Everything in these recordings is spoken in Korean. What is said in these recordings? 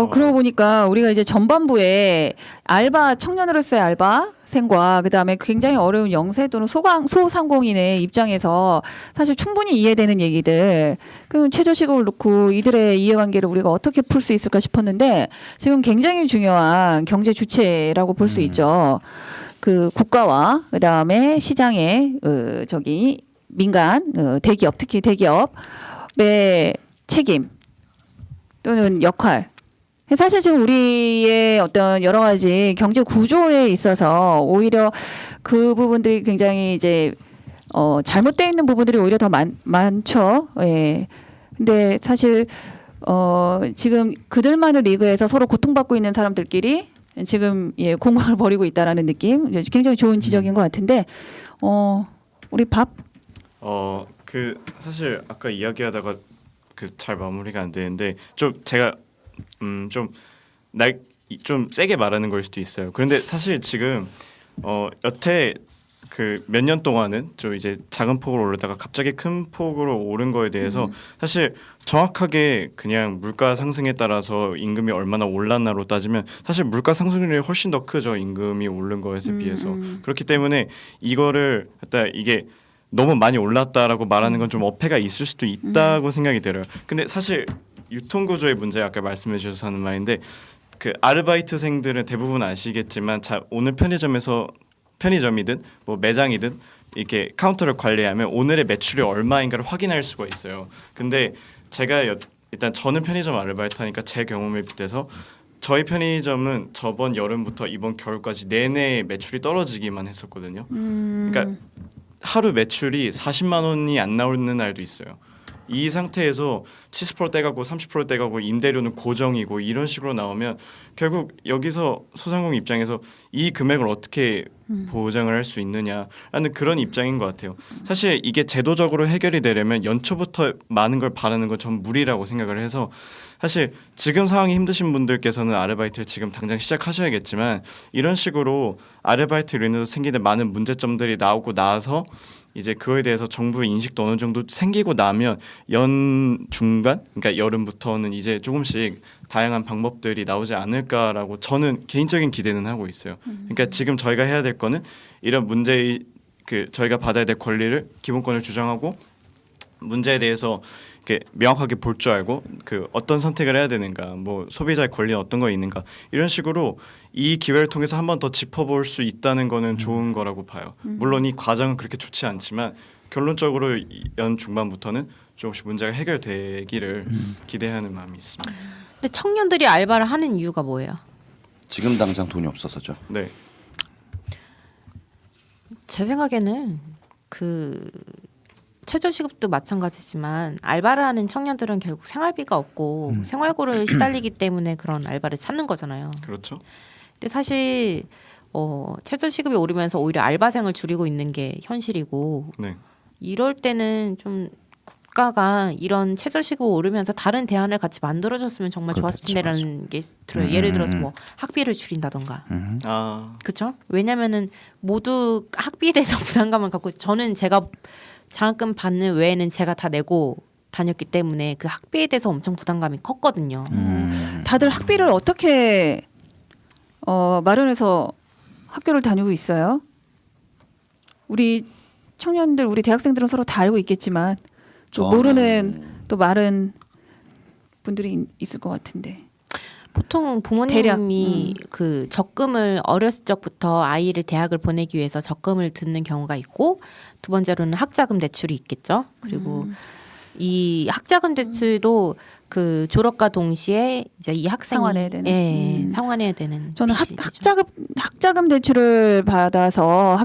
그러고 보니까 우리가 이제 전반부에 알바 청년으로서의 알바생과 그다음에 굉장히 어려운 영세 또는 소상공인의 입장에서 사실 충분히 이해되는 얘기들. 그럼 최저시급을 놓고 이들의 이해관계를 우리가 어떻게 풀 수 있을까 싶었는데 지금 굉장히 중요한 경제 주체라고 볼 수 있죠. 그 국가와 그다음에 시장의 민간 대기업 특히 대기업의 책임 또는 역할. 사실 지금 우리의 어떤 여러 가지 경제 구조에 있어서 오히려 그 부분들이 굉장히 이제 잘못되어 있는 부분들이 오히려 더 많죠. 예. 근데 사실 지금 그들만의 리그에서 서로 고통받고 있는 사람들끼리 지금 공방을 벌이고 있다라는 느낌. 굉장히 좋은 지적인 것 같은데 우리 밥. 사실 아까 이야기하다가 잘 마무리가 안 되는데 좀 제가 좀 세게 말하는 걸 수도 있어요. 그런데 사실 지금 여태 몇 년 동안은 좀 이제 작은 폭으로 오르다가 갑자기 큰 폭으로 오른 거에 대해서 사실 정확하게 그냥 물가 상승에 따라서 임금이 얼마나 올랐나로 따지면 사실 물가 상승률이 훨씬 더 크죠. 임금이 오른 거에 비해서. 그렇기 때문에 이거를 갖다 이게 너무 많이 올랐다라고 말하는 건 좀 어폐가 있을 수도 있다고 생각이 들어요. 근데 사실 유통구조의 문제 아까 말씀해 주셔서 하는 말인데 아르바이트생들은 대부분 아시겠지만 오늘 편의점이든 뭐 매장이든 이렇게 카운터를 관리하면 오늘의 매출이 얼마인가를 확인할 수가 있어요. 근데 제가 일단 저는 편의점 아르바이트 하니까 제 경험에 빗대서 저희 편의점은 저번 여름부터 이번 겨울까지 내내 매출이 떨어지기만 했었거든요. 그러니까 하루 매출이 40만 원이 안 나오는 날도 있어요. 이 상태에서 70% 떼가고 30% 떼가고 임대료는 고정이고 이런 식으로 나오면 결국 여기서 소상공인 입장에서 이 금액을 어떻게 보장을 할 수 있느냐라는 그런 입장인 것 같아요. 사실 이게 제도적으로 해결이 되려면 연초부터 많은 걸 바라는 건 전 무리라고 생각을 해서 사실 지금 상황이 힘드신 분들께서는 아르바이트를 지금 당장 시작하셔야겠지만 이런 식으로 아르바이트로 인해서 생기는 많은 문제점들이 나오고 나서 이제 그거에 대해서 정부의 인식도 어느 정도 생기고 나면 연 중반 그러니까 여름부터는 이제 조금씩 다양한 방법들이 나오지 않을까라고 저는 개인적인 기대는 하고 있어요. 그러니까 지금 저희가 해야 될 거는 이런 문제의 저희가 받아야 될 권리를 기본권을 주장하고 문제에 대해서 이렇게 명확하게 볼 줄 알고 어떤 선택을 해야 되는가, 뭐 소비자의 권리는 어떤 거 있는가 이런 식으로 이 기회를 통해서 한 번 더 짚어볼 수 있다는 거는 좋은 거라고 봐요. 물론 이 과정은 그렇게 좋지 않지만 결론적으로 연 중반부터는 조금씩 문제가 해결되기를 기대하는 마음이 있습니다. 근데 청년들이 알바를 하는 이유가 뭐예요? 지금 당장 돈이 없어서죠. 네. 제 생각에는 최저시급도 마찬가지지만 알바를 하는 청년들은 결국 생활비가 없고 생활고를 시달리기 때문에 그런 알바를 찾는 거잖아요. 그렇죠. 근데 사실 최저시급이 오르면서 오히려 알바생을 줄이고 있는 게 현실이고 네. 이럴 때는 좀 국가가 이런 최저시급 오르면서 다른 대안을 같이 만들어줬으면 정말 좋았을 텐데라는 게 들어요. 예를 들어서 뭐 학비를 줄인다던가. 그렇죠? 왜냐면은 모두 학비에 대해서 부담감을 갖고 저는 제가 장학금 받는 외에는 제가 다 내고 다녔기 때문에 그 학비에 대해서 엄청 부담감이 컸거든요. 다들 학비를 어떻게 마련해서 학교를 다니고 있어요? 우리 청년들, 우리 대학생들은 서로 다 알고 있겠지만 또 모르는 또 많은 분들이 있을 것 같은데. 보통 부모님이 그 적금을 어렸을 적부터 아이를 대학을 보내기 위해서 적금을 듣는 경우가 있고 두 번째로는 학자금 대출이 있겠죠. 그리고 이 학자금 대출도 그 졸업과 동시에 이제 이 학생이 상환해야 되는. 상환해야 되는. 저는 학자금 대출을 받아서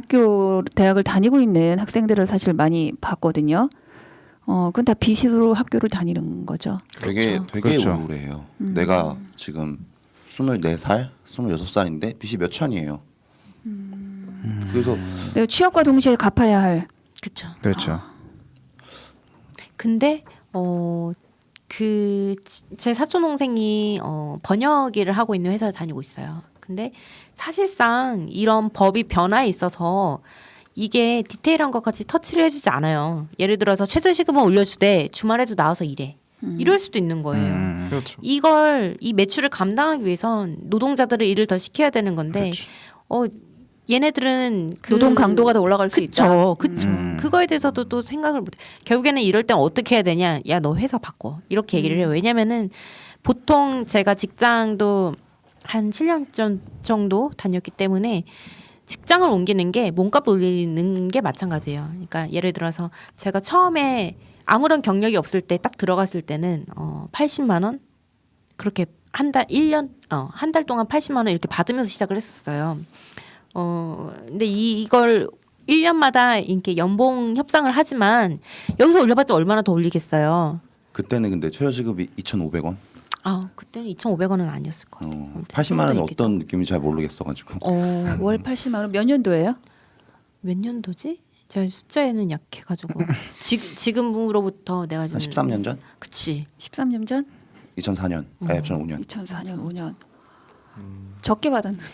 대학을 다니고 있는 학생들을 사실 많이 봤거든요. 그건 다 빚으로 학교를 다니는 거죠. 되게 그렇죠. 우울해요. 내가 지금 24살, 26살인데 빚이 몇 천이에요. 그래서 내가 취업과 동시에 갚아야 할. 그렇죠. 그렇죠. 근데 제 사촌 동생이 번역 일을 하고 있는 회사를 다니고 있어요. 근데 사실상 이런 법이 변화에 있어서 이게 디테일한 것까지 터치를 해주지 않아요. 예를 들어서 최저시급은 올려주되 주말에도 나와서 일해. 이럴 수도 있는 거예요. 그렇죠. 이 매출을 감당하기 위해선 노동자들을 일을 더 시켜야 되는 건데 얘네들은 노동 강도가 더 올라갈 수 있다. 그쵸. 그거에 대해서도 또 생각을 못해. 결국에는 이럴 땐 어떻게 해야 되냐? 야, 너 회사 바꿔. 이렇게 얘기를 해요. 왜냐면은 보통 제가 직장도 한 7년 전 정도 다녔기 때문에 직장을 옮기는 게 몸값 올리는 게 마찬가지예요. 그러니까 예를 들어서 제가 처음에 아무런 경력이 없을 때 딱 들어갔을 때는 80만 원 그렇게 한 달 동안 80만 원 이렇게 받으면서 시작을 했었어요. 근데 이걸 1년마다 이렇게 연봉 협상을 하지만 여기서 올려봤자 얼마나 더 올리겠어요. 그때는 근데 최저시급이 2,500원. 그때는 2,500원은 아니었을 거예요. 80만 원은 어떤 느낌인지 잘 모르겠어가지고. 월 80만 원 몇 년도예요? 몇 년도지? 제가 숫자에는 약해가지고 지금으로부터 내가 한 지금 13년 전? 그치. 13년 전? 2004년. 2005년. 2004년 5년. 적게 받았는데.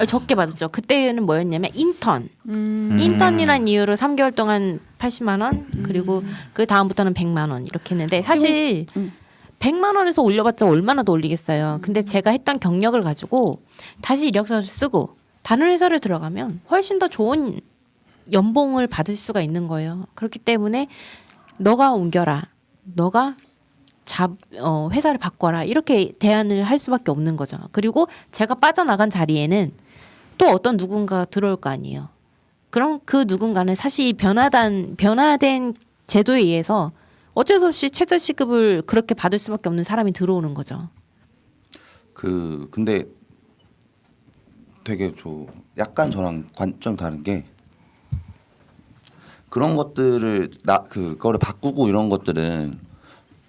적게 받았죠. 그때는 뭐였냐면 인턴이란 이유로 3개월 동안 80만 원 그리고 그 다음부터는 100만 원 이렇게 했는데 사실 100만 원에서 올려봤자 얼마나 더 올리겠어요. 근데 제가 했던 경력을 가지고 다시 이력서를 쓰고 다른 회사를 들어가면 훨씬 더 좋은 연봉을 받을 수가 있는 거예요. 그렇기 때문에 너가 옮겨라. 너가 회사를 바꿔라. 이렇게 대안을 할 수밖에 없는 거죠. 그리고 제가 빠져나간 자리에는 또 어떤 누군가가 들어올 거 아니에요. 그럼 그 누군가는 사실 변화된 제도에 의해서 어쩔 수 없이 최저시급을 그렇게 받을 수밖에 없는 사람이 들어오는 거죠. 근데 되게 약간 저랑 관점 다른 게 그런 것들을 그거를 바꾸고 이런 것들은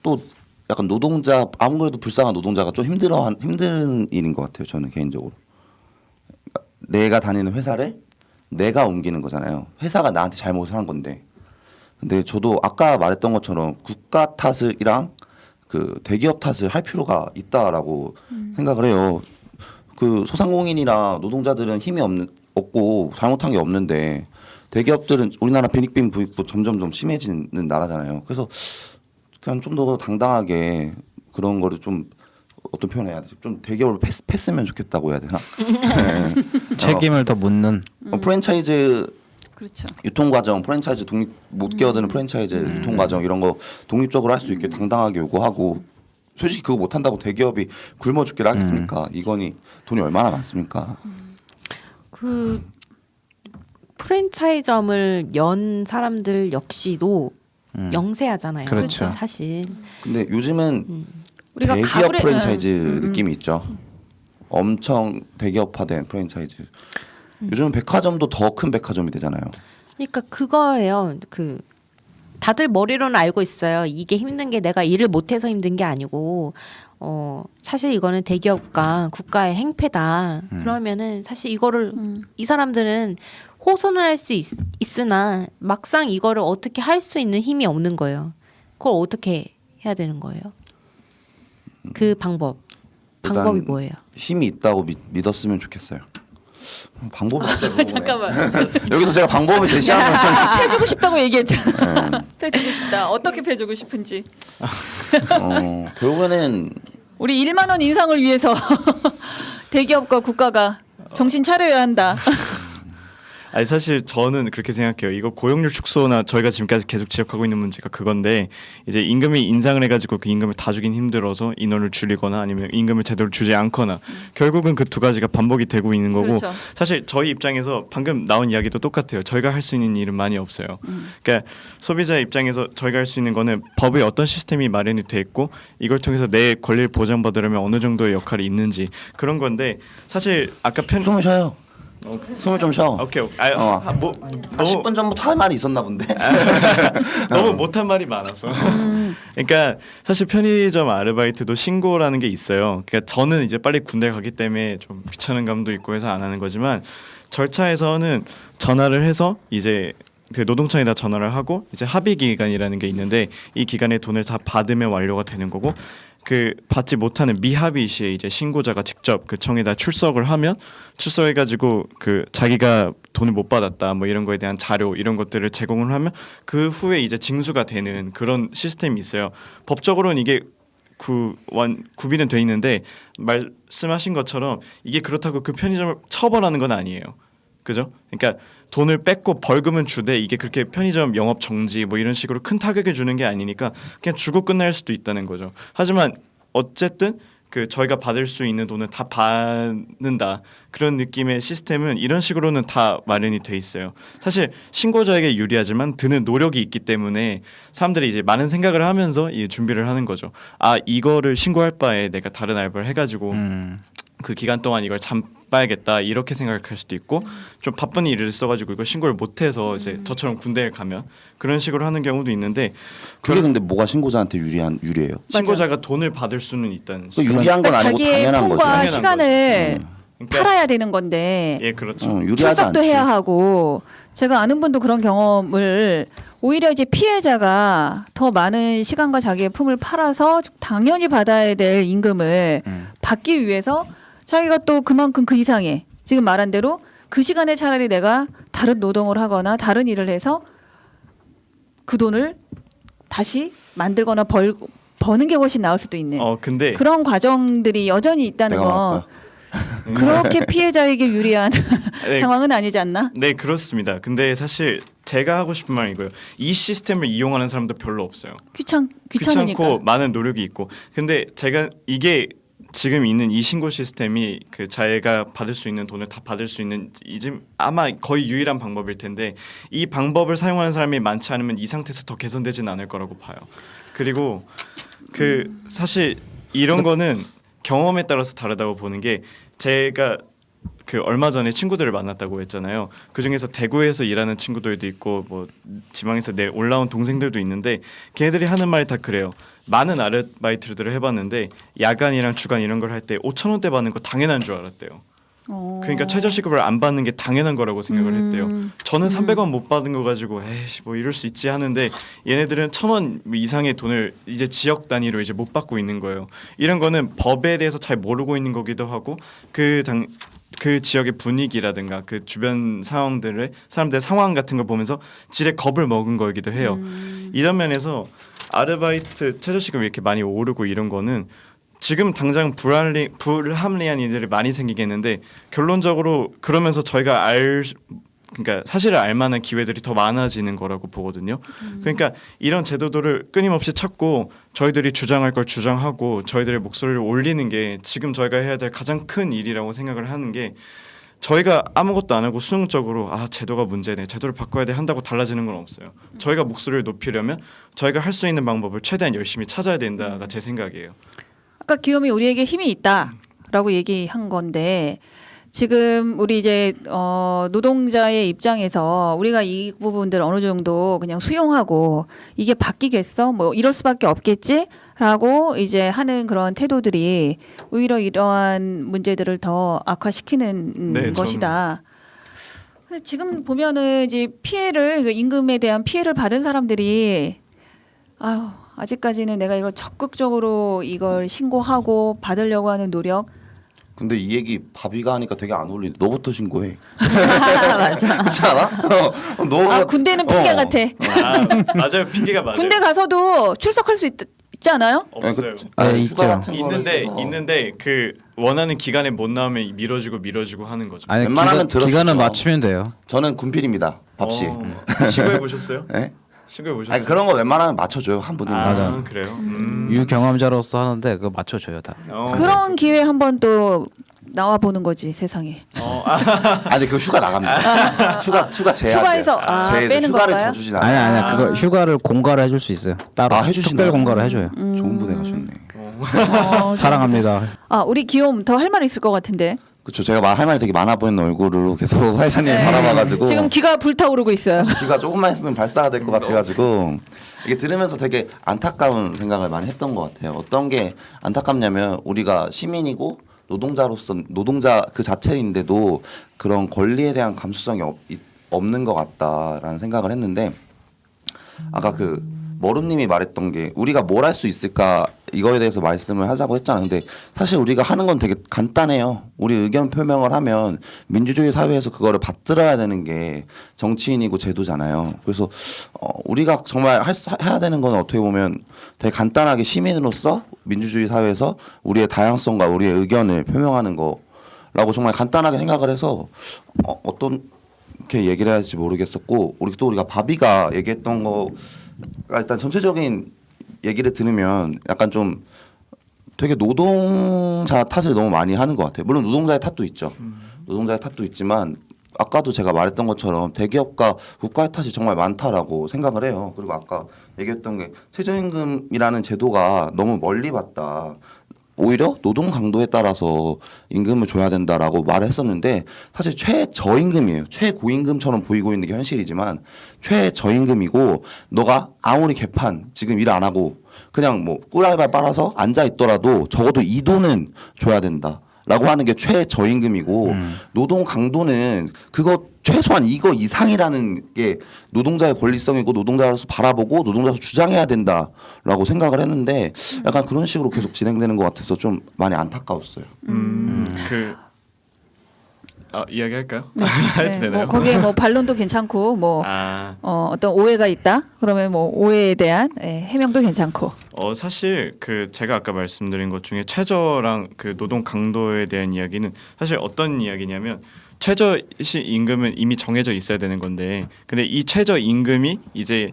또 약간 노동자 아무래도 불쌍한 노동자가 좀 힘든 일인 것 같아요. 저는 개인적으로 내가 다니는 회사를 내가 옮기는 거잖아요. 회사가 나한테 잘못을 한 건데. 근데 저도 아까 말했던 것처럼 국가 탓이랑 그 대기업 탓을 할 필요가 있다라고 생각을 해요. 그 소상공인이나 노동자들은 힘이 없고 잘못한 게 없는데 대기업들은 우리나라 빈익빈 부익부 점점 심해지는 나라잖아요. 그래서 그냥 좀 더 당당하게 그런 거를 좀 어떤 표현해야 되지? 좀 대기업을 패스면 좋겠다고 해야 되나? 네. 책임을 더 묻는 프랜차이즈 그렇죠. 유통 과정, 프랜차이즈 독립 못 끼어드는 프랜차이즈 유통 과정 이런 거 독립적으로 할 수 있게 당당하게 요구하고 솔직히 그거 못 한다고 대기업이 굶어 죽기를 하겠습니까? 이건이 돈이 얼마나 많습니까? 그 프랜차이점을 연 사람들 역시도 영세하잖아요. 그렇죠. 사실. 근데 요즘은 우리가 대기업 프랜차이즈 느낌이 있죠. 엄청 대기업화된 프랜차이즈. 요즘은 백화점도 더 큰 백화점이 되잖아요. 그러니까 그거예요. 다들 머리로는 알고 있어요. 이게 힘든 게 내가 일을 못해서 힘든 게 아니고 사실 이거는 대기업과 국가의 행패다. 그러면은 사실 이거를 이 사람들은 호소는 할 수 있으나 막상 이거를 어떻게 할 수 있는 힘이 없는 거예요. 그걸 어떻게 해야 되는 거예요? 그 방법이 뭐예요? 힘이 있다고 믿었으면 좋겠어요. 방법이 없다고. 잠깐만. 여기서 제가 방법을 제시하면 패주고 싶다고 얘기했잖아. 패주고 싶다. 어떻게 패주고 싶은지. 결국에는 우리 1만 원 인상을 위해서 대기업과 국가가 정신 차려야 한다. 아니 사실 저는 그렇게 생각해요. 이거 고용률 축소나 저희가 지금까지 계속 지적하고 있는 문제가 그건데 이제 임금이 인상을 해가지고 그 임금을 다 주긴 힘들어서 인원을 줄이거나 아니면 임금을 제대로 주지 않거나 결국은 그 두 가지가 반복이 되고 있는 거고 그렇죠. 사실 저희 입장에서 방금 나온 이야기도 똑같아요. 저희가 할 수 있는 일은 많이 없어요. 그러니까 소비자 입장에서 저희가 할 수 있는 거는 법에 어떤 시스템이 마련이 돼 있고 이걸 통해서 내 권리를 보장받으려면 어느 정도의 역할이 있는지 그런 건데 사실 아까 숨을 쉬어요. 숨을 좀 쉬어. 오케이. 한 10분 전부터 할 말이 있었나 본데. 너무 못한 말이 많아서. 그러니까 사실 편의점 아르바이트도 신고라는 게 있어요. 그러니까 저는 이제 빨리 군대 가기 때문에 좀 귀찮은 감도 있고 해서 안 하는 거지만 절차에서는 전화를 해서 이제 그 노동청에다 전화를 하고 이제 합의 기간이라는 게 있는데 이 기간에 돈을 다 받으면 완료가 되는 거고 그 받지 못하는 미합의 시에 이제 신고자가 직접 그 청에다 출석을 하면 출석해가지고 그 자기가 돈을 못 받았다 뭐 이런 거에 대한 자료 이런 것들을 제공을 하면 그 후에 이제 징수가 되는 그런 시스템이 있어요. 법적으로는 이게 구비는 돼 있는데 말씀하신 것처럼 이게 그렇다고 그 편의점을 처벌하는 건 아니에요. 그죠? 그러니까 돈을 뺏고 벌금은 주되 이게 그렇게 편의점 영업 정지 뭐 이런 식으로 큰 타격을 주는 게 아니니까 그냥 주고 끝날 수도 있다는 거죠. 하지만 어쨌든 그 저희가 받을 수 있는 돈을 다 받는다 그런 느낌의 시스템은 이런 식으로는 다 마련이 돼 있어요. 사실 신고자에게 유리하지만 드는 노력이 있기 때문에 사람들이 이제 많은 생각을 하면서 이 준비를 하는 거죠. 아 이거를 신고할 바에 내가 다른 알바를 해가지고 그 기간 동안 이걸 잠봐야겠다 이렇게 생각할 수도 있고 좀 바쁜 일을 써가지고 이걸 신고를 못해서 이제 저처럼 군대를 가면 그런 식으로 하는 경우도 있는데 그게 근데 뭐가 신고자한테 유리해요? 신고자가 돈을 받을 수는 있다는 그 유리한 건 아니고 자기의 당연한 거죠. 폰과 당연한 시간을 그러니까 팔아야 되는 건데 예 그렇죠. 유리하지 출석도 않지. 해야 하고 제가 아는 분도 그런 경험을 오히려 이제 피해자가 더 많은 시간과 자기의 품을 팔아서 당연히 받아야 될 임금을 받기 위해서 자기가 또 그만큼 그 이상의 지금 말한 대로 그 시간에 차라리 내가 다른 노동을 하거나 다른 일을 해서 그 돈을 다시 만들거나 버는 게 훨씬 나을 수도 있는 근데 그런 과정들이 여전히 있다는 내가 건 맞다. 그렇게 피해자에게 유리한 네, 상황은 아니지 않나? 네 그렇습니다. 근데 사실 제가 하고 싶은 말은 이거예요. 이 시스템을 이용하는 사람도 별로 없어요. 귀찮으니까. 귀찮고 많은 노력이 있고. 근데 제가 이게 지금 있는 이 신고 시스템이 그 자기가 받을 수 있는 돈을 다 받을 수 있는 이제 아마 거의 유일한 방법일 텐데 이 방법을 사용하는 사람이 많지 않으면 이 상태에서 더 개선되지는 않을 거라고 봐요. 그리고 그 사실 이런 거는 경험에 따라서 다르다고 보는 게 제가 그 얼마 전에 친구들을 만났다고 했잖아요. 그 중에서 대구에서 일하는 친구들도 있고 뭐 지방에서 내 올라온 동생들도 있는데 걔네들이 하는 말이 다 그래요. 많은 아르바이트들을 해봤는데 야간이랑 주간 이런 걸 할 때 5,000원대 받는 거 당연한 줄 알았대요. 그러니까 최저시급을 안 받는 게 당연한 거라고 생각을 했대요. 저는 300원 못 받은 거 가지고 에이 뭐 이럴 수 있지 하는데 얘네들은 1,000원 이상의 돈을 이제 지역 단위로 이제 못 받고 있는 거예요. 이런 거는 법에 대해서 잘 모르고 있는 거기도 하고 그 지역의 분위기라든가 그 주변 상황들을 사람들의 상황 같은 걸 보면서 지레 겁을 먹은 거이기도 해요. 이런 면에서 아르바이트 최저시급이 이렇게 많이 오르고 이런 거는 지금 당장 불합리한 일들이 많이 생기겠는데 결론적으로 그러면서 저희가 그러니까 사실을 알 만한 기회들이 더 많아지는 거라고 보거든요. 그러니까 이런 제도들을 끊임없이 찾고 저희들이 주장할 걸 주장하고 저희들의 목소리를 올리는 게 지금 저희가 해야 될 가장 큰 일이라고 생각을 하는 게 저희가 아무것도 안 하고 수능적으로 제도가 문제네 제도를 바꿔야 돼 한다고 달라지는 건 없어요. 저희가 목소리를 높이려면 저희가 할 수 있는 방법을 최대한 열심히 찾아야 된다가 제 생각이에요. 아까 기욤이 우리에게 힘이 있다라고 얘기한 건데 지금 우리 이제 노동자의 입장에서 우리가 이 부분들 어느 정도 그냥 수용하고 이게 바뀌겠어 뭐 이럴 수밖에 없겠지라고 이제 하는 그런 태도들이 오히려 이러한 문제들을 더 악화시키는 네, 것이다. 근데 지금 보면은 이제 그 임금에 대한 피해를 받은 사람들이 아직까지는 내가 이걸 적극적으로 이걸 신고하고 받으려고 하는 노력. 근데 이 얘기 바비가 하니까 되게 안 어울리는데 너부터 신고해. 맞아. 그렇지 않아? 너가 군대는 핑계 같아. 맞아요. 핑계가 맞아요. 군대 가서도 출석할 수 있지 않아요? 없어요. 있죠. 있는데 그 원하는 기간에 못 나오면 미뤄지고 하는 거죠. 아니 웬만하면 들어주죠. 기간을 맞추면 돼요. 저는 군필입니다. 밥씨. 시도해 보셨어요? 네? 시도해 보셨어요? 아니 그런 거 웬만하면 맞춰줘요 한 분은. 맞아. 그래요. 유경험자로서 하는데 그거 맞춰줘요 다. 그런 기회 한번 또 나와 보는 거지 세상에. 아니 그 휴가 나갑니다. 휴가 제한. 휴가에서 빼는 휴가를 건가요? 더 주진 않아요. 아니야 그거 휴가를 공가를 해줄 수 있어요. 따로 해주시나요? 특별 공가를 해줘요. 좋은 분에 가셨네. 사랑합니다. 우리 기욤 더 할 말 있을 것 같은데. 그렇죠. 제가 할 말이 되게 많아 보이는 얼굴로 계속 회장님 바라봐가지고 지금 귀가 불타오르고 있어요. 귀가 조금만 있으면 발사가 될 것 같아가지고 이게 들으면서 되게 안타까운 생각을 많이 했던 것 같아요. 어떤 게 안타깝냐면 우리가 시민이고 노동자로서 노동자 그 자체인데도 그런 권리에 대한 감수성이 없는 것 같다라는 생각을 했는데 아까 그 머름님이 말했던 게 우리가 뭘 할 수 있을까에 이거에 대해서 말씀을 하자고 했잖아요. 근데 사실 우리가 하는 건 되게 간단해요. 우리 의견 표명을 하면 민주주의 사회에서 그거를 받들어야 되는 게 정치인이고 제도잖아요. 그래서 우리가 정말 해야 되는 건 어떻게 보면 되게 간단하게 시민으로서 민주주의 사회에서 우리의 다양성과 우리의 의견을 표명하는 거라고 정말 간단하게 생각을 해서 어떻게 얘기를 해야 할지 모르겠었고, 우리가 바비가 얘기했던 거가 일단 전체적인 얘기를 들으면 약간 좀 되게 노동자 탓을 너무 많이 하는 것 같아요. 물론 노동자의 탓도 있죠. 노동자의 탓도 있지만 아까도 제가 말했던 것처럼 대기업과 국가의 탓이 정말 많다라고 생각을 해요. 그리고 아까 얘기했던 게 최저임금이라는 제도가 너무 멀리 봤다. 오히려 노동 강도에 따라서 임금을 줘야 된다라고 말했었는데 사실 최저임금이에요. 최고임금처럼 보이고 있는 게 현실이지만 최저임금이고, 너가 아무리 개판 지금 일 안 하고 그냥 뭐 꿀알바 빨아서 앉아 있더라도 적어도 이 돈은 줘야 된다. 라고 하는 게 최저임금이고, 노동 강도는 그거 최소한 이거 이상이라는 게 노동자의 권리성이고 노동자로서 바라보고 노동자로서 주장해야 된다라고 생각을 했는데 약간 그런 식으로 계속 진행되는 것 같아서 좀 많이 안타까웠어요. 이야기할까요? 네. 해도 네. 되나요? 뭐 거기에 뭐 반론도 괜찮고 뭐 어떤 오해가 있다 그러면 뭐 오해에 대한 해명도 괜찮고. 사실 제가 아까 말씀드린 것 중에 최저랑 그 노동 강도에 대한 이야기는 사실 어떤 이야기냐면, 최저 임금은 이미 정해져 있어야 되는 건데, 근데 이 최저 임금이 이제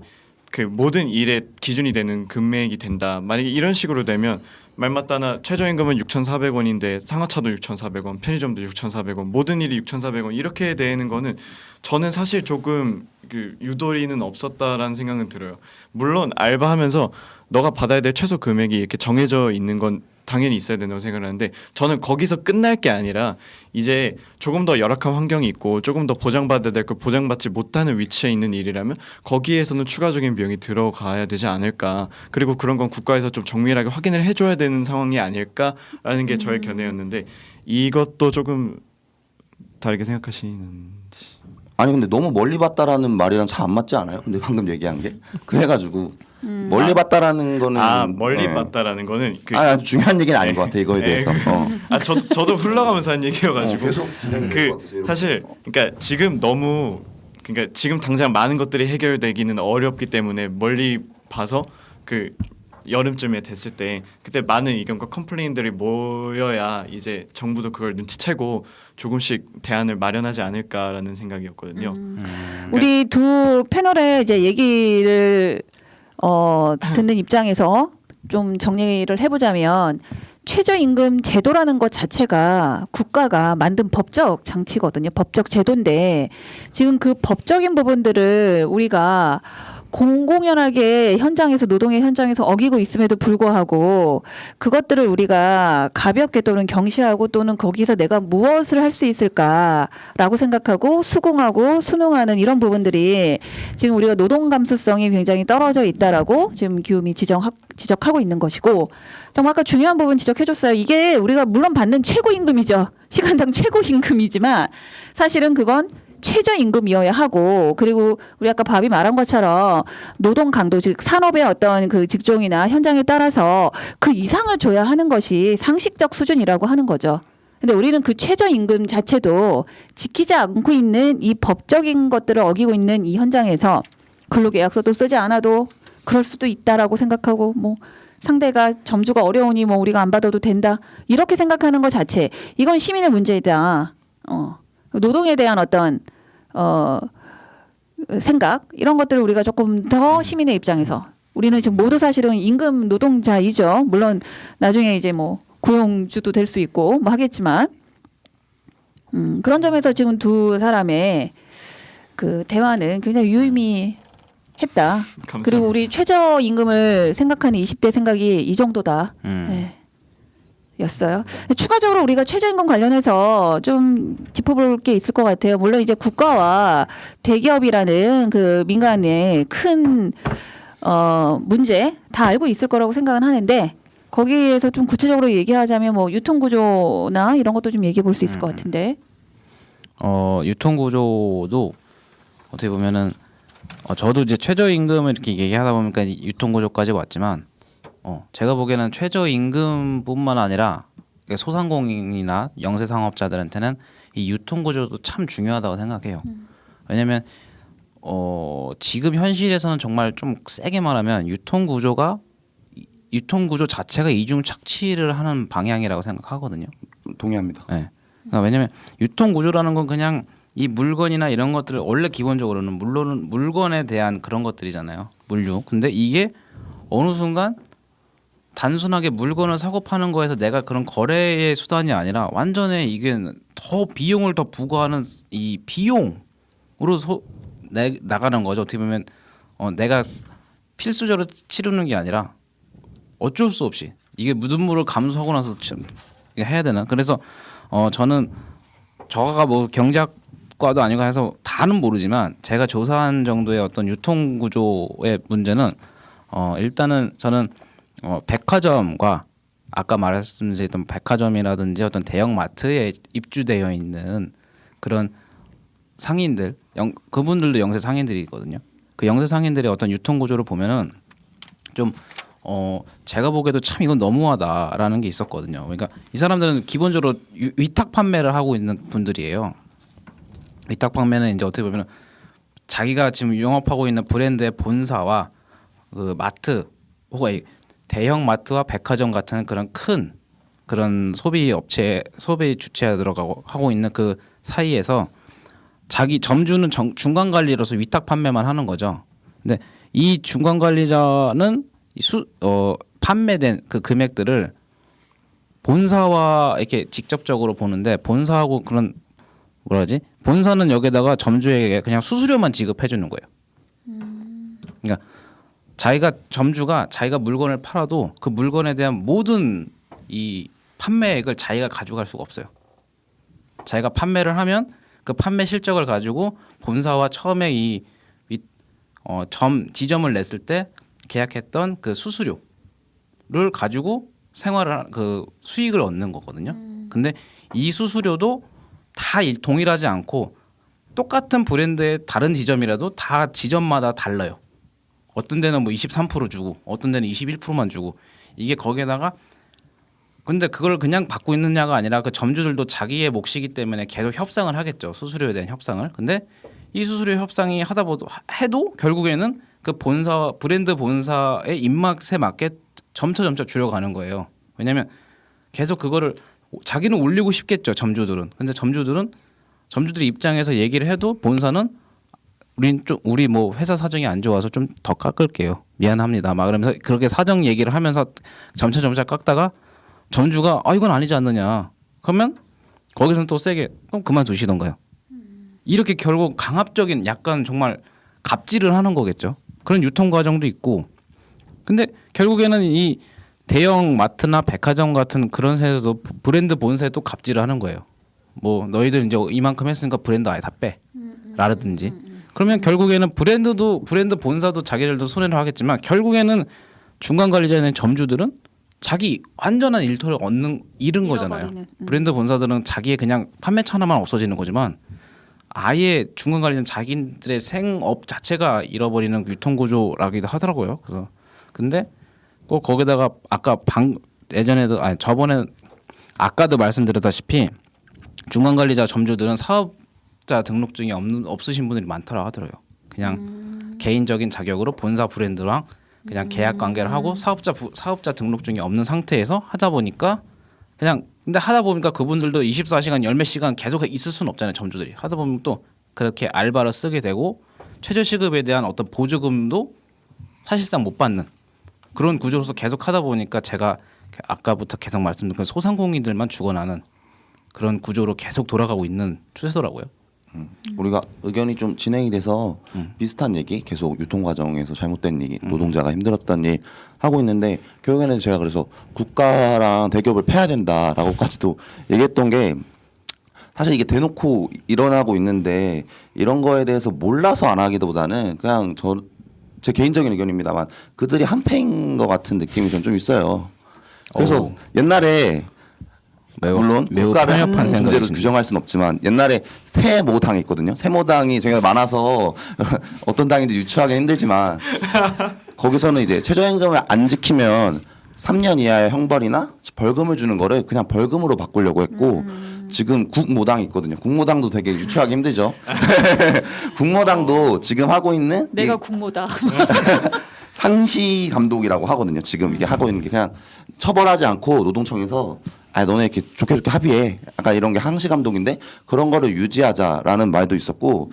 그 모든 일의 기준이 되는 금액이 된다. 만약에 이런 식으로 되면 말 맞다나 최저임금은 6,400원인데 상하차도 6,400원, 편의점도 6,400원, 모든 일이 6,400원 이렇게 되는 거는 저는 사실 조금 유도리는 없었다라는 생각은 들어요. 물론 알바하면서 너가 받아야 될 최소 금액이 이렇게 정해져 있는 건 당연히 있어야 된다고 생각을 하는데, 저는 거기서 끝날 게 아니라 이제 조금 더 열악한 환경이 있고 조금 더 보장받아야 될 거 보장받지 못하는 위치에 있는 일이라면 거기에서는 추가적인 비용이 들어가야 되지 않을까. 그리고 그런 건 국가에서 좀 정밀하게 확인을 해줘야 되는 상황이 아닐까라는 게 저의 견해였는데, 이것도 조금 다르게 생각하시는지. 아니 근데 너무 멀리 봤다라는 말이랑 잘 안 맞지 않아요? 근데 방금 얘기한 게 그래가지고 멀리 봤다라는 거는 멀리 봤다라는 거는 아주 중요한 얘기는 아닌 것 같아 이거에 대해서. 저도 흘러가면서 한 얘기여가지고 계속 사실 그러니까 지금 지금 당장 많은 것들이 해결되기는 어렵기 때문에 멀리 봐서 여름쯤에 됐을 때 그때 많은 의견과 컴플레인들이 모여야 이제 정부도 그걸 눈치채고 조금씩 대안을 마련하지 않을까라는 생각이었거든요. 우리 두 패널의 이제 얘기를 듣는 입장에서 좀 정리를 해보자면, 최저임금 제도라는 것 자체가 국가가 만든 법적 장치거든요. 법적 제도인데 지금 그 법적인 부분들을 우리가 공공연하게 현장에서, 노동의 현장에서 어기고 있음에도 불구하고 그것들을 우리가 가볍게 또는 경시하고 또는 거기서 내가 무엇을 할 수 있을까라고 생각하고 수긍하고 순응하는 이런 부분들이 지금 우리가 노동 감수성이 굉장히 떨어져 있다라고 지금 기움이 지적하고 있는 것이고, 정말 아까 중요한 부분 지적해줬어요. 이게 우리가 물론 받는 최고임금이죠. 시간당 최고임금이지만 사실은 그건 최저임금이어야 하고, 그리고 우리 아까 밥이 말한 것처럼 노동 강도, 즉 산업의 어떤 그 직종이나 현장에 따라서 그 이상을 줘야 하는 것이 상식적 수준이라고 하는 거죠. 근데 우리는 그 최저임금 자체도 지키지 않고 있는 이 법적인 것들을 어기고 있는 이 현장에서 근로계약서도 쓰지 않아도 그럴 수도 있다라고 생각하고, 뭐 상대가 점주가 어려우니 뭐 우리가 안 받아도 된다 이렇게 생각하는 것 자체, 이건 시민의 문제이다. 노동에 대한 어떤 생각, 이런 것들을 우리가 조금 더 시민의 입장에서, 우리는 지금 모두 사실은 임금 노동자이죠. 물론 나중에 이제 뭐 고용주도 될 수 있고 뭐 하겠지만 그런 점에서 지금 두 사람의 그 대화는 굉장히 유의미했다. 감사합니다. 그리고 우리 최저임금을 생각하는 20대 생각이 이 정도다. 네. 였어요. 추가적으로 우리가 최저임금 관련해서 좀 짚어볼 게 있을 것 같아요. 물론 이제 국가와 대기업이라는 그 민간의 큰 문제 다 알고 있을 거라고 생각은 하는데, 거기에서 좀 구체적으로 얘기하자면 뭐 유통구조나 이런 것도 좀 얘기해 볼 수 있을 것 같은데. 유통구조도 어떻게 보면은 저도 이제 최저임금을 이렇게 얘기하다 보니까 유통구조까지 왔지만, 제가 보기에는 최저임금뿐만 아니라 소상공인이나 영세상업자들한테는 이 유통구조도 참 중요하다고 생각해요. 왜냐하면 지금 현실에서는 정말 좀 세게 말하면 유통구조 자체가 이중착취를 하는 방향이라고 생각하거든요. 동의합니다. 네. 그러니까 왜냐하면 유통구조라는 건 그냥 이 물건이나 이런 것들을 원래 기본적으로는 물론은 물건에 대한 그런 것들이잖아요. 물류. 근데 이게 어느 순간 단순하게 물건을 사고 파는 거에서 내가 그런 거래의 수단이 아니라 완전히 이게 더 비용을 더 부과하는 이 비용으로 나가는 거죠. 어떻게 보면 내가 필수적으로 치르는 게 아니라 어쩔 수 없이 이게 무든물을 감수하고 나서 이게 해야 되나. 그래서 저는 저가 뭐 경제학과도 아니고 해서 다는 모르지만 제가 조사한 정도의 어떤 유통구조의 문제는 일단은 저는 백화점과 아까 말씀드렸던 백화점이라든지 어떤 대형 마트에 입주되어 있는 그런 상인들, 그분들도 영세 상인들이거든요. 그 영세 상인들의 어떤 유통 구조를 보면은 좀 제가 보기에도 참 이건 너무하다라는 게 있었거든요. 그러니까 이 사람들은 기본적으로 위탁 판매를 하고 있는 분들이에요. 위탁 판매는 이제 어떻게 보면 자기가 지금 영업하고 있는 브랜드의 본사와 그 마트 혹은 대형 마트와 백화점 같은 그런 큰 그런 소비 주체가 들어가고 하고 있는 그 사이에서 자기 점주는 중간 관리로서 위탁 판매만 하는 거죠. 근데 이 중간 관리자는 판매된 그 금액들을 본사와 이렇게 직접적으로 보는데 본사하고 그런 뭐라지? 본사는 여기다가 점주에게 그냥 수수료만 지급해 주는 거예요. 그러니까 점주가 자기가 물건을 팔아도 그 물건에 대한 모든 이 판매액을 자기가 가져갈 수가 없어요. 자기가 판매를 하면 그 판매 실적을 가지고 본사와 처음에 지점을 냈을 때 계약했던 그 수수료를 가지고 그 수익을 얻는 거거든요. 근데 이 수수료도 다 동일하지 않고 똑같은 브랜드의 다른 지점이라도 다 지점마다 달라요. 어떤 데는 뭐 23% 주고 어떤 데는 21%만 주고 이게 거기에다가 근데 그걸 그냥 받고 있느냐가 아니라 그 점주들도 자기의 몫이기 때문에 계속 협상을 하겠죠. 수수료에 대한 협상을. 근데 이 수수료 협상이 해도 결국에는 그 브랜드 본사의 입맛에 맞게 점차 줄여가는 거예요. 왜냐하면 계속 그거를 자기는 올리고 싶겠죠. 점주들은. 근데 점주들 입장에서 얘기를 해도 본사는 우리 뭐 회사 사정이 안 좋아서 좀 더 깎을게요. 미안합니다. 막 그러면서 그렇게 사정 얘기를 하면서 점차 깎다가 점주가 이건 아니지 않느냐. 그러면 거기서는 또 세게 그럼 그만두시던가요. 이렇게 결국 강압적인 약간 정말 갑질을 하는 거겠죠. 그런 유통 과정도 있고. 근데 결국에는 이 대형 마트나 백화점 같은 그런 세에서도 브랜드 본사에 또 갑질을 하는 거예요. 뭐 너희들 이제 이만큼 했으니까 브랜드 아예 다 빼. 라든지. 그러면 결국에는 브랜드 본사도 자기들도 손해를 하겠지만 결국에는 중간 관리자인 점주들은 자기 완전한 일터를 잃은 거잖아요. 브랜드 본사들은 자기의 그냥 판매처 하나만 없어지는 거지만 아예 중간 관리자는 자기들의 생업 자체가 잃어버리는 유통 구조라기도 하더라고요. 그래서 근데 꼭 거기다가 저번에 아까도 말씀드렸다시피 중간 관리자 점주들은 사업자 등록증이 없으신 분들이 많더라 하더라고요. 그냥 개인적인 자격으로 본사 브랜드랑 그냥 계약 관계를 하고 사업자 등록증이 없는 상태에서 하다 보니까 근데 하다 보니까 그분들도 24시간 열몇 시간 계속 있을 수는 없잖아요. 점주들이 하다 보면 또 그렇게 알바를 쓰게 되고 최저시급에 대한 어떤 보조금도 사실상 못 받는 그런 구조로서 계속 하다 보니까 제가 아까부터 계속 말씀드린 소상공인들만 죽어나는 그런 구조로 계속 돌아가고 있는 추세더라고요. 우리가 의견이 좀 진행이 돼서 비슷한 얘기 계속 유통 과정에서 잘못된 얘기 노동자가 힘들었던 일 하고 있는데 결국에는 제가 그래서 국가랑 대기업을 패야 된다라고까지도 얘기했던 게 사실 이게 대놓고 일어나고 있는데 이런 거에 대해서 몰라서 안 하기보다는 그냥 제 개인적인 의견입니다만 그들이 한패인 것 같은 느낌이 좀 있어요. 그래서 옛날에 물론 국가를 한 존재로 규정할 수는 없지만 옛날에 세모당이 있거든요. 세모당이 저희가 많아서 어떤 당인지 유추하기 힘들지만 거기서는 이제 최저임금을 안 지키면 3년 이하의 형벌이나 벌금을 주는 거를 그냥 벌금으로 바꾸려고 했고 지금 국모당이 있거든요. 국모당도 되게 유추하기 힘들죠. 국모당도 지금 하고 있는 내가 이 국모다. 상시 감독이라고 하거든요. 지금 이게 하고 있는 게 그냥 처벌하지 않고 노동청에서 너네 이렇게 좋게 좋게 합의해. 약간 이런 게 상시 감독인데 그런 거를 유지하자라는 말도 있었고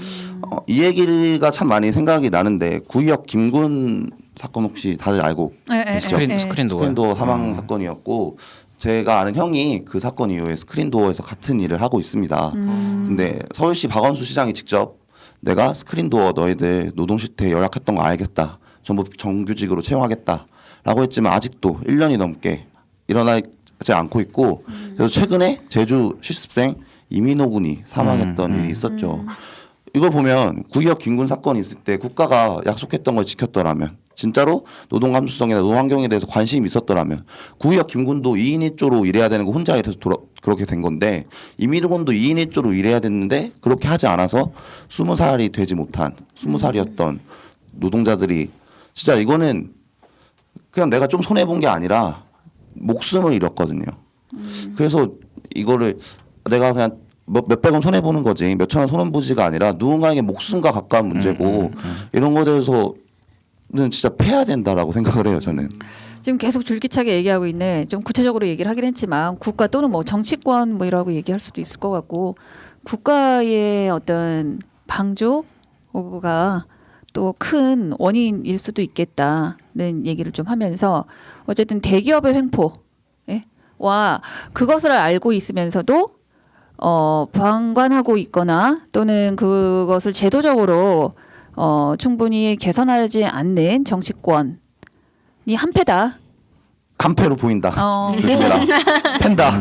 이 얘기가 참 많이 생각이 나는데 구의역 김군 사건 혹시 다들 알고 계시죠? 스크린도어 사망 사건이었고 제가 아는 형이 그 사건 이후에 스크린도어에서 같은 일을 하고 있습니다. 근데 서울시 박원수 시장이 직접 내가 스크린도어 너희들 노동시태 열악했던 거 알겠다. 전부 정규직으로 채용하겠다라고 했지만 아직도 1년이 넘게 일어나지 않고 있고 그래서 최근에 제주 실습생 이민호 군이 사망했던 일이 있었죠. 이걸 보면 구의역 김군 사건이 있을 때 국가가 약속했던 걸 지켰더라면 진짜로 노동 감수성이나 노동 환경에 대해서 관심이 있었더라면 구의역 김군도 2인 1조로 일해야 되는 거 혼자 해서 그렇게 된 건데 이민호 군도 2인 1조로 일해야 됐는데 그렇게 하지 않아서 20살이 되지 못한 20살이었던 노동자들이 진짜 이거는 그냥 내가 좀 손해 본 게 아니라 목숨을 잃었거든요. 그래서 이거를 내가 그냥 몇백 원 손해 보는 거지 몇천 원 손해 보지가 아니라 누군가에게 목숨과 가까운 문제고 이런 거에 대해서는 진짜 패야 된다라고 생각을 해요. 저는. 지금 계속 줄기차게 얘기하고 있네. 좀 구체적으로 얘기를 하긴 했지만 국가 또는 뭐 정치권 뭐 이라고 얘기할 수도 있을 것 같고 국가의 어떤 방조가 또 큰 원인일 수도 있겠다는 얘기를 좀 하면서 어쨌든 대기업의 횡포와 그것을 알고 있으면서도 방관하고 있거나 또는 그것을 제도적으로 충분히 개선하지 않는 정치권이 한패다. 한패로 보인다. 조심해라. 팬다.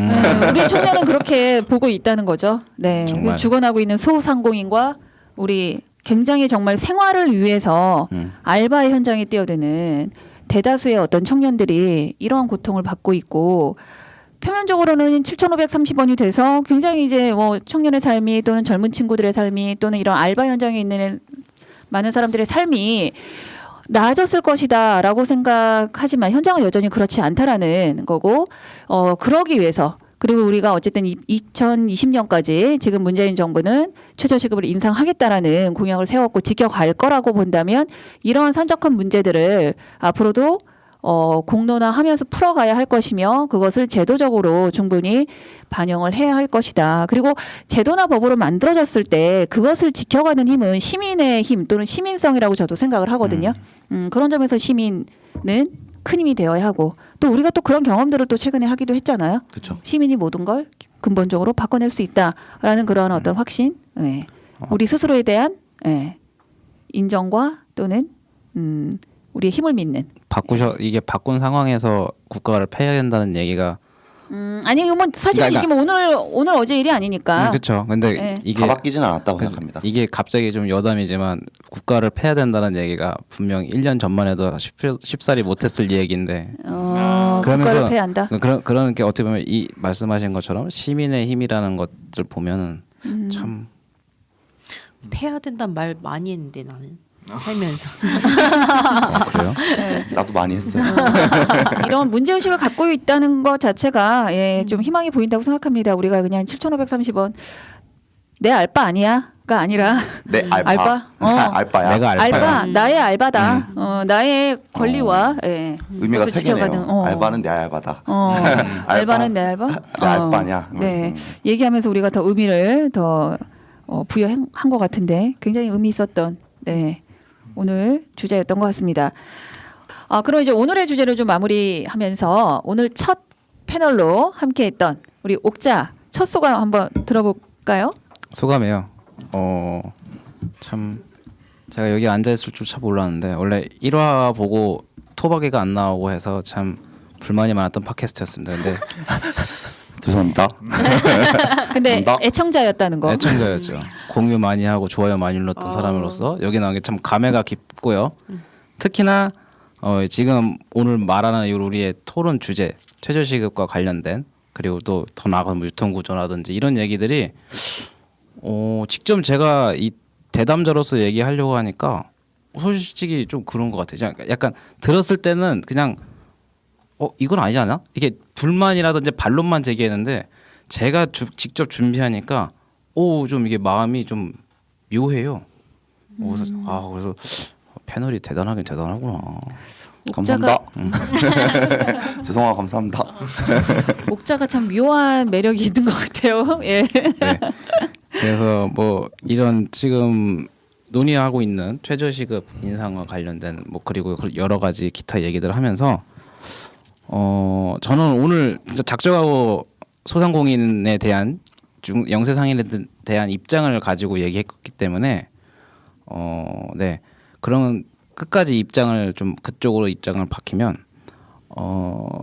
우리 청년은 그렇게 보고 있다는 거죠. 네, 정말. 죽어나고 있는 소상공인과 우리 굉장히 정말 생활을 위해서 알바의 현장에 뛰어드는 대다수의 어떤 청년들이 이러한 고통을 받고 있고 표면적으로는 7,530원이 돼서 굉장히 이제 뭐 청년의 삶이 또는 젊은 친구들의 삶이 또는 이런 알바 현장에 있는 많은 사람들의 삶이 나아졌을 것이다라고 생각하지만 현장은 여전히 그렇지 않다라는 거고 그러기 위해서 그리고 우리가 어쨌든 2020년까지 지금 문재인 정부는 최저시급을 인상하겠다라는 공약을 세웠고 지켜갈 거라고 본다면 이러한 산적한 문제들을 앞으로도 공론화하면서 풀어가야 할 것이며 그것을 제도적으로 충분히 반영을 해야 할 것이다. 그리고 제도나 법으로 만들어졌을 때 그것을 지켜가는 힘은 시민의 힘 또는 시민성이라고 저도 생각을 하거든요. 그런 점에서 시민은 큰 힘이 되어야 하고 또 우리가 또 그런 경험들을 또 최근에 하기도 했잖아요. 그렇죠. 시민이 모든 걸 근본적으로 바꿔낼 수 있다라는 그런 어떤 확신, 우리 스스로에 대한 인정과 또는 우리의 힘을 믿는. 이게 바꾼 상황에서 국가를 패야 된다는 얘기가 아니 뭐 사실은 그러니까, 이게 뭐 오늘 어제 일이 아니니까. 그렇죠. 근데 네. 이게 다 바뀌진 않았다고 그래서 생각합니다. 이게 갑자기 좀 여담이지만 국가를 패야 된다는 얘기가 분명 1년 전만 해도 쉽사리 못했을 얘기인데 국가를 패야 한다. 그런 게 어떻게 보면 이 말씀하신 것처럼 시민의 힘이라는 것들 보면은 참 패야 된다는 말 많이 했는데 나는 살면서 그래요? 나도 많이 했어요. 이런 문제의식을 갖고 있다는 것 자체가 좀 희망이 보인다고 생각합니다. 우리가 그냥 7,530원 내 알바 아니야가 아니라 내 알바. 알바야. 내가 알바 나의 알바다. 나의 권리와 의미가 그것을 세 개네요. 지켜가는, 알바는 내 알바다. 알바는 내 알바. 내 알바냐. 네, 얘기하면서 우리가 더 의미를 더 부여한 것 같은데 굉장히 의미 있었던 오늘 주제였던 것 같습니다. 그럼 이제 오늘의 주제를 좀 마무리하면서 오늘 첫 패널로 함께했던 우리 옥자 첫 소감 한번 들어볼까요? 소감이요. 참 제가 여기 앉아 있을 줄 참 몰랐는데 원래 1화 보고 토박이가 안 나오고 해서 참 불만이 많았던 팟캐스트였습니다. 근데 죄송합니다. 근데 감사합니다. 애청자였다는 거. 애청자였죠. 공유 많이 하고 좋아요 많이 눌렀던 사람으로서 여기 나온 게 참 감회가 깊고요. 특히나 지금 오늘 말하는 이 우리의 토론 주제 최저시급과 관련된 그리고 또 더 나아가 뭐 유통구조라든지 이런 얘기들이 직접 제가 이 대담자로서 얘기하려고 하니까 솔직히 좀 그런 것 같아요. 약간 들었을 때는 그냥 이건 아니지 않아? 이게 불만이라든지 반론만 제기했는데 제가 직접 준비하니까 좀 이게 마음이 좀 묘해요. 그래서 패널이 대단하긴 대단하구나. 감사합니다. 죄송합니다. 감사합니다. 옥자가 참 묘한 매력이 있는 것 같아요. 예. 네. 그래서 뭐 이런 지금 논의하고 있는 최저시급 인상과 관련된 뭐 그리고 여러 가지 기타 얘기들을 하면서 저는 오늘 진짜 작정하고 소상공인에 대한 영세 상인에 대한 입장을 가지고 얘기했기 때문에 네 그런 끝까지 입장을 좀 그쪽으로 입장을 밝히면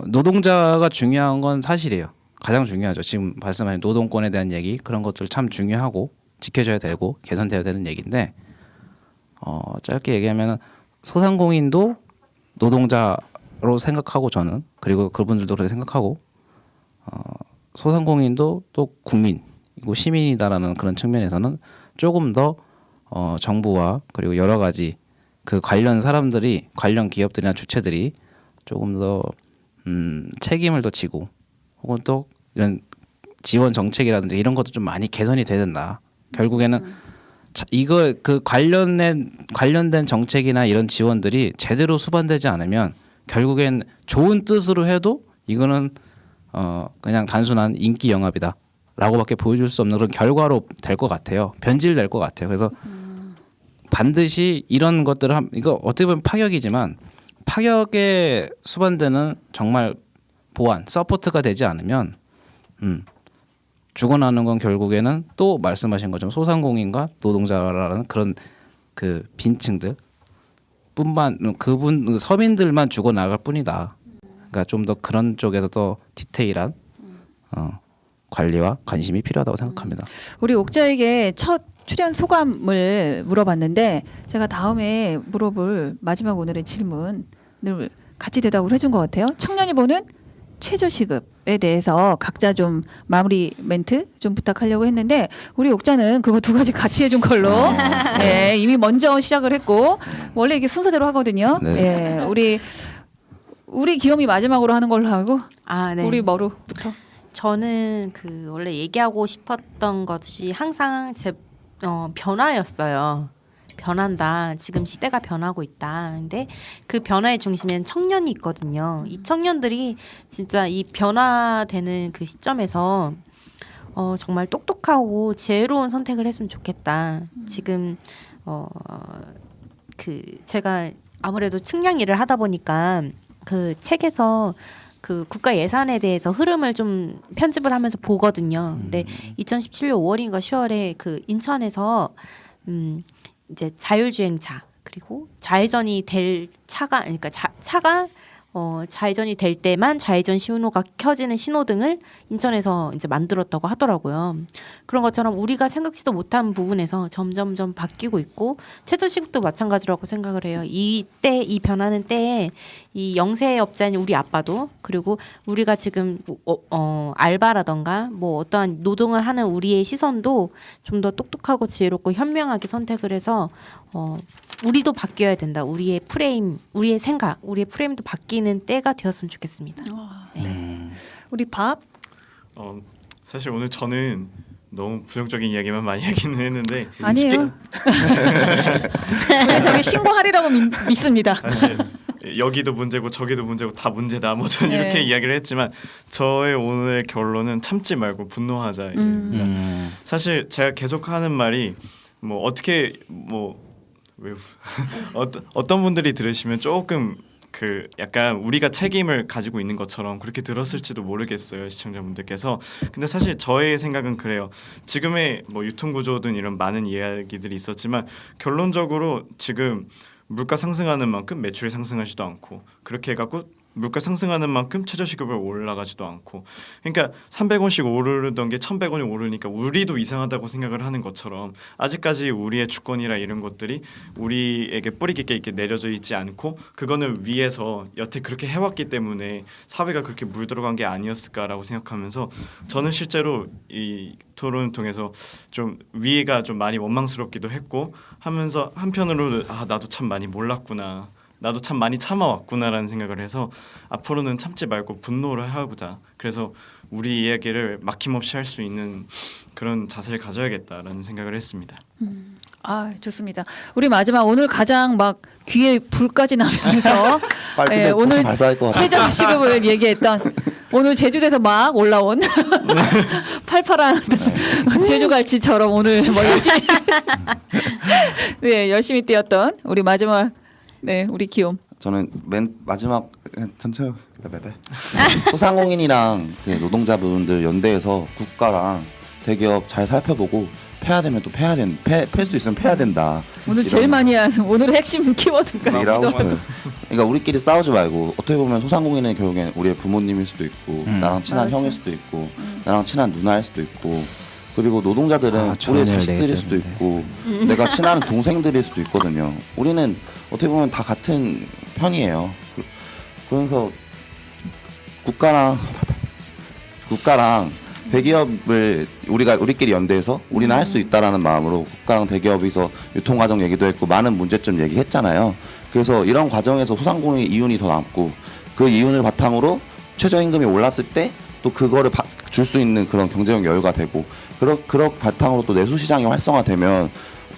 노동자가 중요한 건 사실이에요. 가장 중요하죠. 지금 말씀하신 노동권에 대한 얘기 그런 것들 참 중요하고 지켜져야 되고 개선돼야 되는 얘기인데 짧게 얘기하면 소상공인도 노동자로 생각하고 저는 그리고 그분들도 그렇게 생각하고 소상공인도 또 국민이고 시민이다라는 그런 측면에서는 조금 더 정부와 그리고 여러 가지 그 관련 사람들이 관련 기업들이나 주체들이 조금 더 책임을 더 지고 혹은 또 이런 지원 정책이라든지 이런 것도 좀 많이 개선이 돼야 된다. 결국에는 이거 그 관련된 정책이나 이런 지원들이 제대로 수반되지 않으면 결국엔 좋은 뜻으로 해도 이거는 그냥 단순한 인기 영합이다라고밖에 보여줄 수 없는 그런 결과로 될 것 같아요. 변질될 것 같아요. 그래서 반드시 이런 것들을 이거 어떻게 보면 파격이지만 파격에 수반되는 정말 보완, 서포트가 되지 않으면 죽어나는 건 결국에는 또 말씀하신 것처럼 소상공인과 노동자라는 그런 그 빈층들 뿐만 그분 서민들만 죽어나갈 뿐이다. 그러니까 좀 더 그런 쪽에서 더 디테일한 관리와 관심이 필요하다고 생각합니다. 우리 옥자에게 첫 출연 소감을 물어봤는데 제가 다음에 물어볼 마지막 오늘의 질문을 같이 대답을 해준 것 같아요. 청년이 보는 최저시급에 대해서 각자 좀 마무리 멘트 좀 부탁하려고 했는데 우리 옥자는 그거 두 가지 같이 해준 걸로 예, 이미 먼저 시작을 했고 원래 이게 순서대로 하거든요. 네. 예, 우리 기욤이 마지막으로 하는 걸로 하고 네. 우리 머루부터. 저는 그 원래 얘기하고 싶었던 것이 항상 제 변화였어요. 변한다. 지금 시대가 변하고 있다. 근데 그 변화의 중심에는 청년이 있거든요. 이 청년들이 진짜 이 변화되는 그 시점에서 정말 똑똑하고 지혜로운 선택을 했으면 좋겠다. 지금 그 제가 아무래도 측량 일을 하다 보니까 그 책에서 그 국가 예산에 대해서 흐름을 좀 편집을 하면서 보거든요. 근데 2017년 5월인가 10월에 그 인천에서 이제 자율주행차 그리고 좌회전이 될 차가 그러니까 차가 좌회전이 될 때만 좌회전 신호가 켜지는 신호등을 인천에서 이제 만들었다고 하더라고요. 그런 것처럼 우리가 생각지도 못한 부분에서 점점점 바뀌고 있고 최저시급도 마찬가지라고 생각을 해요. 이때 이 변하는 때에 이 영세업자인 우리 아빠도 그리고 우리가 지금 알바라던가 뭐 어떠한 노동을 하는 우리의 시선도 좀 더 똑똑하고 지혜롭고 현명하게 선택을 해서 우리도 바뀌어야 된다. 우리의 프레임, 우리의 생각, 우리의 프레임도 바뀌는 때가 되었으면 좋겠습니다. 네. 우리 밥. 사실 오늘 저는 너무 부정적인 이야기만 많이 하기는 했는데 아니에요. 우리 저기 신고하리라고 믿습니다. 사실 여기도 문제고 저기도 문제고 다 문제다 뭐 저는 이렇게 네. 이야기를 했지만 저의 오늘의 결론은 참지 말고 분노하자입니다. 사실 제가 계속 하는 말이 뭐 어떻게 왜 어떤 분들이 들으시면 조금 그 약간 우리가 책임을 가지고 있는 것처럼 그렇게 들었을지도 모르겠어요 시청자분들께서. 근데 사실 저의 생각은 그래요. 지금의 뭐 유통구조든 이런 많은 이야기들이 있었지만 결론적으로 지금 물가 상승하는 만큼 매출이 상승하지도 않고 그렇게 해갖고 물가 상승하는 만큼 최저시급이 올라가지도 않고 그러니까 300원씩 오르던 게 1,100원이 오르니까 우리도 이상하다고 생각을 하는 것처럼 아직까지 우리의 주권이라 이런 것들이 우리에게 뿌리 깊게 이렇게 내려져 있지 않고 그거는 위에서 여태 그렇게 해왔기 때문에 사회가 그렇게 물들어간 게 아니었을까라고 생각하면서 저는 실제로 이 토론을 통해서 좀 위에가 좀 많이 원망스럽기도 했고 하면서 한편으로는 아 나도 참 많이 몰랐구나 나도 참 많이 참아왔구나라는 생각을 해서 앞으로는 참지 말고 분노를 해보자. 그래서 우리 이야기를 막힘없이 할 수 있는 그런 자세를 가져야겠다라는 생각을 했습니다. 아 좋습니다. 우리 마지막 오늘 가장 막 귀에 불까지 나면서 빨리 예, 오늘 발사할 것 같아. 최저 시급을 얘기했던 오늘 제주도에서 막 올라온 팔팔한 제주갈치처럼 오늘 뭐 열심히 네 열심히 뛰었던 우리 마지막 네 우리 기욤. 저는 맨 마지막 천천히 소상공인이랑 그 노동자분들 연대해서 국가랑 대기업 잘 살펴보고 패야 되면 또 패야 패 수 있으면 패야 된다. 오늘 제일 많이 한 오늘의 핵심 키워드가 이라고 그러니까 우리끼리 싸우지 말고 어떻게 보면 소상공인은 결국엔 우리의 부모님일 수도 있고 나랑 친한 맞아. 형일 수도 있고 나랑 친한 누나일 수도 있고 그리고 노동자들은 우리의 자식들일 수도 있고 내가 친한 동생들일 수도 있거든요. 우리는 어떻게 보면 다 같은 편이에요. 그래서 국가랑 대기업을 우리끼리 연대해서 우리는 할 수 있다라는 마음으로 국가랑 대기업에서 유통 과정 얘기도 했고 많은 문제점 얘기했잖아요. 그래서 이런 과정에서 소상공인의 이윤이 더 남고 그 이윤을 바탕으로 최저임금이 올랐을 때 또 그거를 줄 수 있는 그런 경제적 여유가 되고 그런 바탕으로 또 내수 시장이 활성화되면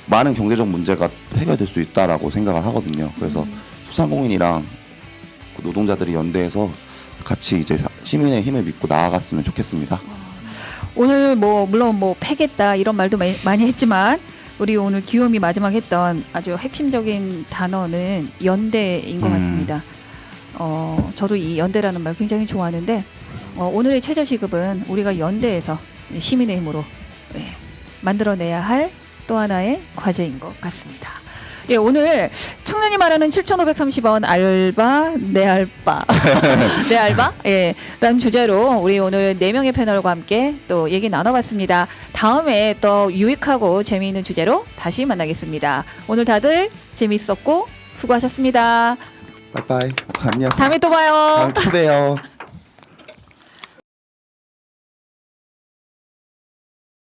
많은 경제적 문제가 해결될 수 있다라고 생각을 하거든요. 그래서 소상공인이랑 노동자들이 연대해서 같이 이제 시민의 힘을 믿고 나아갔으면 좋겠습니다. 오늘 뭐 물론 뭐 패겠다 이런 말도 많이 했지만 우리 오늘 기욤이 마지막 했던 아주 핵심적인 단어는 연대인 것 같습니다. 저도 이 연대라는 말 굉장히 좋아하는데 오늘의 최저시급은 우리가 연대해서 시민의 힘으로 만들어내야 할 또 하나의 과제인 것 같습니다. 예, 오늘 청년이 말하는 7,530원 알바 내 알바 내 알바 예, 라는 주제로 우리 오늘 4명의 패널과 함께 또 얘기 나눠봤습니다. 다음에 또 유익하고 재미있는 주제로 다시 만나겠습니다. 오늘 다들 재밌었고 수고하셨습니다. 빠이빠이. 안녕. 다음에 또 봐요. 다음에 또 봬요.